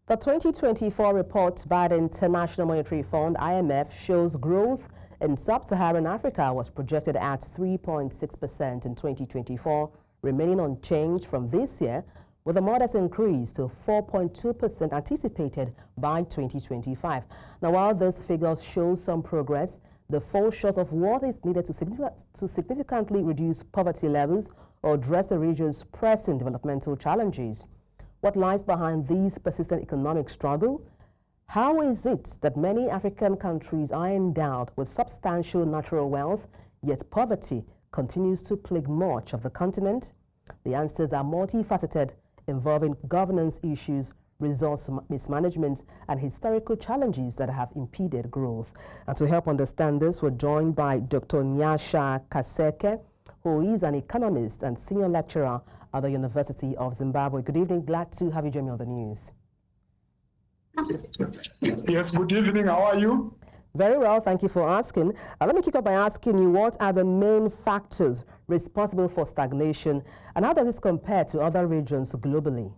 The 2024 report by the International Monetary Fund, IMF, shows growth in sub-Saharan Africa was projected at 3.6% in 2024, remaining unchanged from this year, with a modest increase to 4.2% anticipated by 2025. Now, while these figures show some progress, they fall short of what is needed to significantly reduce poverty levels or address the region's pressing developmental challenges. What lies behind these persistent economic struggle? How is it that many African countries are endowed with substantial natural wealth, yet poverty continues to plague much of the continent? The answers are multifaceted, involving governance issues, resource mismanagement, and historical challenges that have impeded growth. And to help understand this, we're joined by Dr. Nyasha Kaseke, who is an economist and senior lecturer at the University of Zimbabwe. Good evening. Glad to have you join me on the news. Yes, good evening. How are you? Very well, thank you for asking. Let me kick off by asking you, what are the main factors responsible for stagnation, and how does this compare to other regions globally?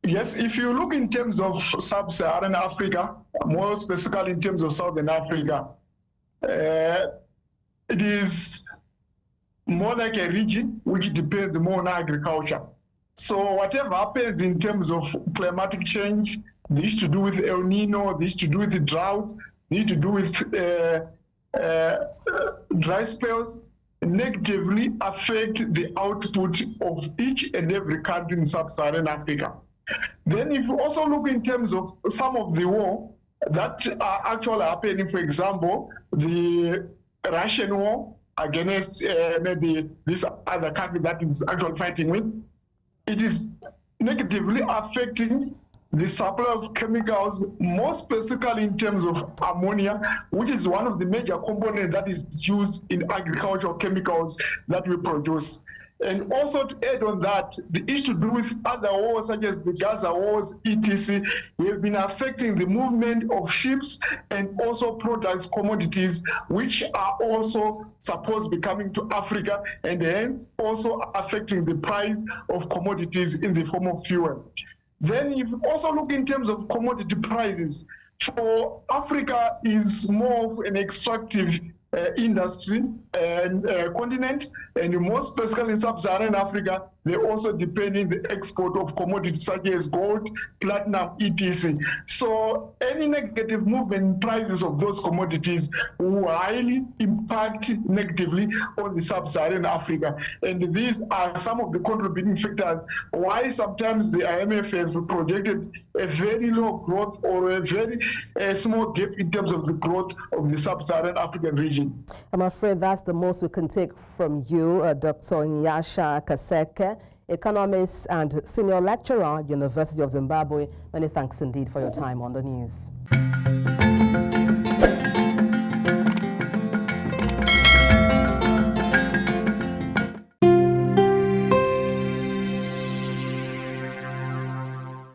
Yes, if you look in terms of sub-Saharan Africa, more specifically in terms of Southern Africa, it is more like a region which depends more on agriculture. So whatever happens in terms of climatic change, this to do with El Nino, this to do with the droughts, this to do with dry spells, negatively affect the output of each and every country in sub-Saharan Africa. Then if you also look in terms of some of the war that are actually happening, for example, the Russian war against maybe this other country that is actually fighting with, it is negatively affecting the supply of chemicals, more specifically in terms of ammonia, which is one of the major components that is used in agricultural chemicals that we produce. And also to add on that, the issue to do with other wars such as the Gaza wars, etc., have been affecting the movement of ships and also products, commodities, which are also supposed to be coming to Africa, and hence also affecting the price of commodities in the form of fuel. Then if you also look in terms of commodity prices, for Africa is more of an extractive industry and continent, and more specifically in sub-Saharan Africa, they also depend on the export of commodities such as gold, platinum, etc. So any negative movement in prices of those commodities will highly impact negatively on the sub-Saharan Africa. And these are some of the contributing factors why sometimes the IMF has projected a very low growth or a very small gap in terms of the growth of the sub-Saharan African region. I'm afraid that's the most we can take from you, Dr. Nyasha Kaseke, economist and senior lecturer, University of Zimbabwe. Many thanks indeed for your time on the news.